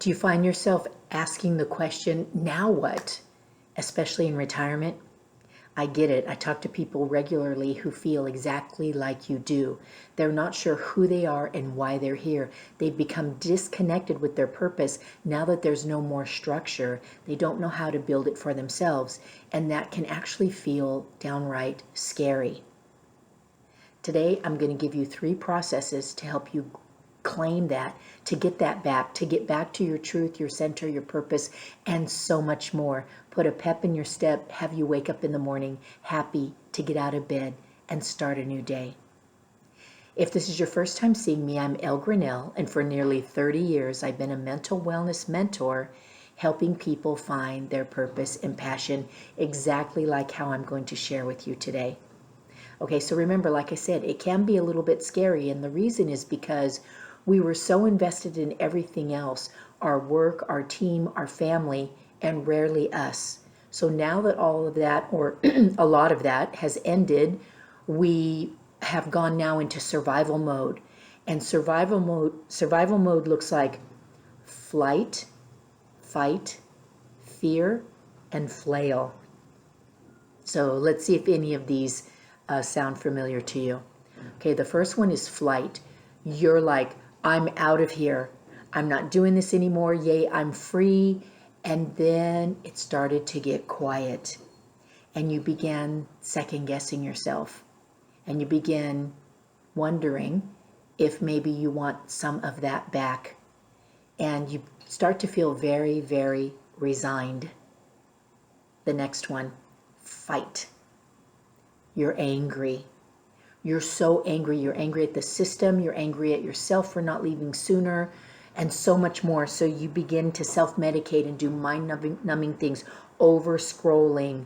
Do you find yourself asking the question, now what? Especially in retirement? I get it. I talk to people regularly who feel exactly like you do. They're not sure who they are and why they're here. They've become disconnected with their purpose now that there's no more structure. They don't know how to build it for themselves, and that can actually feel downright scary. Today, I'm going to give you 3 processes to help you claim that, to get that back, to get back to your truth, your center, your purpose, and so much more. Put a pep in your step, have you wake up in the morning happy to get out of bed and start a new day. If this is your first time seeing me, I'm Graniel, and for nearly 30 years, I've been a mental wellness mentor, helping people find their purpose and passion, exactly like how I'm going to share with you today. Okay, so remember, like I said, it can be a little bit scary, and the reason is because we were so invested in everything else, our work, our team, our family, and rarely us. So now that all of that, or a lot of that, has ended, we have gone now into survival mode. And survival mode looks like flight, fight, fear, and flail. So let's see if any of these sound familiar to you. Okay, the first one is flight. You're like, I'm out of here. I'm not doing this anymore. Yay, I'm free. And then it started to get quiet. And you began second guessing yourself. And you begin wondering if maybe you want some of that back. And you start to feel very, very resigned. The next one, fight. You're angry. You're so angry. You're angry at the system. You're angry at yourself for not leaving sooner, and so much more. So you begin to self-medicate and do mind-numbing things, over-scrolling,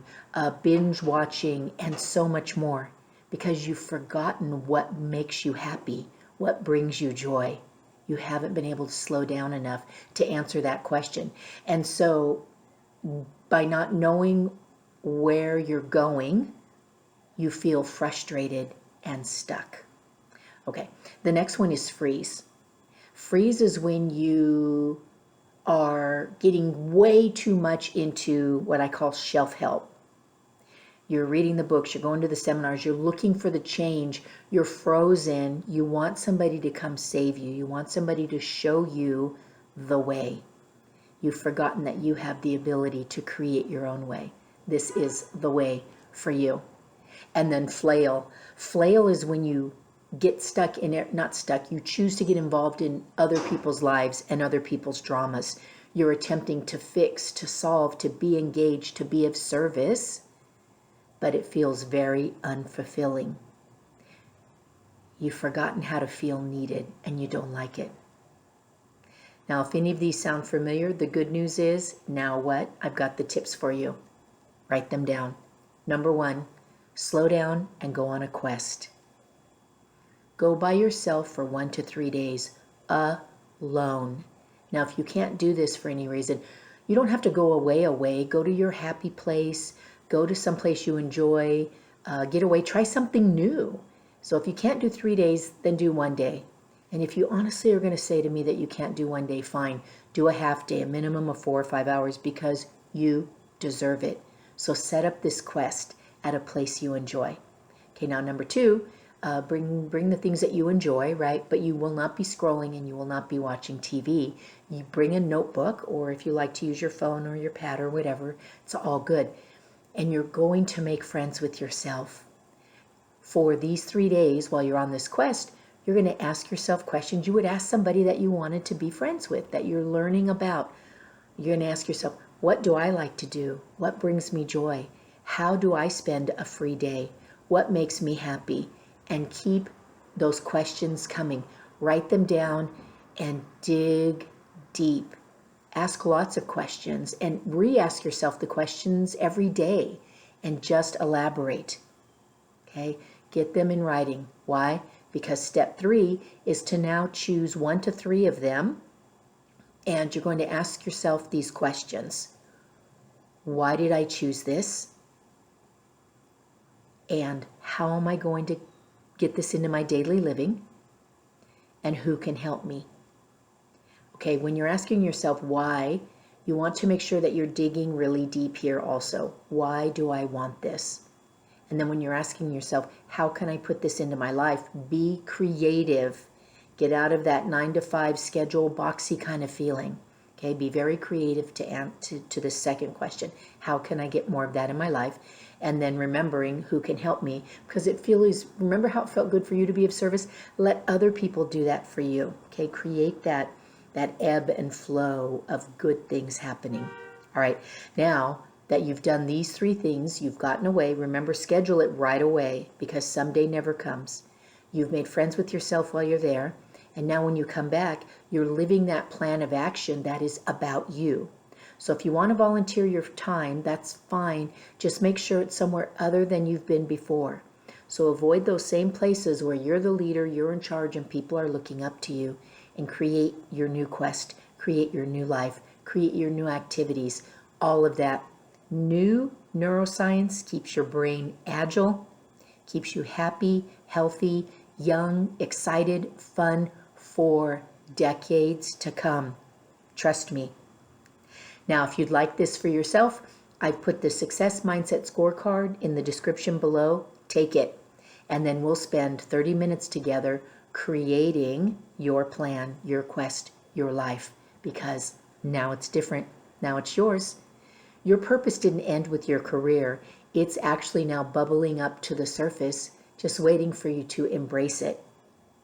binge watching, and so much more, because you've forgotten what makes you happy, what brings you joy. You haven't been able to slow down enough to answer that question. And so by not knowing where you're going, you feel frustrated and stuck. Okay, the next one is freeze. Freeze is when you are getting way too much into what I call shelf help. You're reading the books, you're going to the seminars, you're looking for the change, you're frozen, you want somebody to come save you, you want somebody to show you the way. You've forgotten that you have the ability to create your own way. This is the way for you. And then flail. Flail is when you get stuck in it, not stuck, you choose to get involved in other people's lives and other people's dramas. You're attempting to fix, to solve, to be engaged, to be of service, but it feels very unfulfilling. You've forgotten how to feel needed and you don't like it. Now, if any of these sound familiar, the good news is, now what? I've got the tips for you. Write them down. Number 1, slow down and go on a quest. Go by yourself for 1 to 3 days, alone. Now, if you can't do this for any reason, you don't have to go away. Go to your happy place. Go to some place you enjoy. Get away. Try something new. So if you can't do 3 days, then do 1 day. And if you honestly are going to say to me that you can't do 1 day, fine. Do a half day, a minimum of 4 or 5 hours, because you deserve it. So set up this quest at a place you enjoy. Okay, now number 2, bring the things that you enjoy, right? But you will not be scrolling and you will not be watching TV. You bring a notebook, or if you like to use your phone or your pad or whatever, it's all good. And you're going to make friends with yourself. For these 3 days while you're on this quest, you're going to ask yourself questions you would ask somebody that you wanted to be friends with, that you're learning about. You're going to ask yourself, what do I like to do? What brings me joy? How do I spend a free day? What makes me happy? And keep those questions coming. Write them down and dig deep. Ask lots of questions and re-ask yourself the questions every day and just elaborate. Okay? Get them in writing. Why? Because step 3 is to now choose 1 to 3 of them, and you're going to ask yourself these questions. Why did I choose this? And how am I going to get this into my daily living? And who can help me? Okay, when you're asking yourself why, you want to make sure that you're digging really deep here also. Why do I want this? And then when you're asking yourself, how can I put this into my life? Be creative. Get out of that 9 to 5 schedule, boxy kind of feeling. Okay, be very creative to the second question. How can I get more of that in my life? And then remembering who can help me, because remember how it felt good for you to be of service? Let other people do that for you. Okay, create that ebb and flow of good things happening. All right, now that you've done these 3 things, you've gotten away. Remember, schedule it right away, because someday never comes. You've made friends with yourself while you're there. And now when you come back, you're living that plan of action that is about you. So if you want to volunteer your time, that's fine. Just make sure it's somewhere other than you've been before. So avoid those same places where you're the leader, you're in charge, and people are looking up to you. And create your new quest, create your new life, create your new activities. All of that new neuroscience keeps your brain agile, keeps you happy, healthy, young, excited, fun for decades to come. Trust me. Now, if you'd like this for yourself, I've put the Success Mindset Scorecard in the description below. Take it. And then we'll spend 30 minutes together creating your plan, your quest, your life, because now it's different. Now it's yours. Your purpose didn't end with your career. It's actually now bubbling up to the surface, just waiting for you to embrace it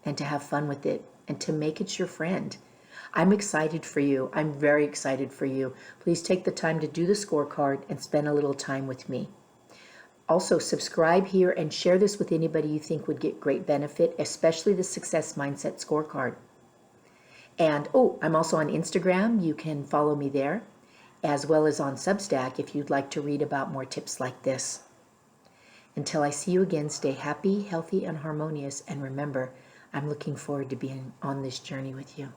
and to have fun with it and to make it your friend. I'm excited for you. I'm very excited for you. Please take the time to do the scorecard and spend a little time with me. Also, subscribe here and share this with anybody you think would get great benefit, especially the Success Mindset Scorecard. And I'm also on Instagram. You can follow me there, as well as on Substack if you'd like to read about more tips like this. Until I see you again, stay happy, healthy, and harmonious. And remember, I'm looking forward to being on this journey with you.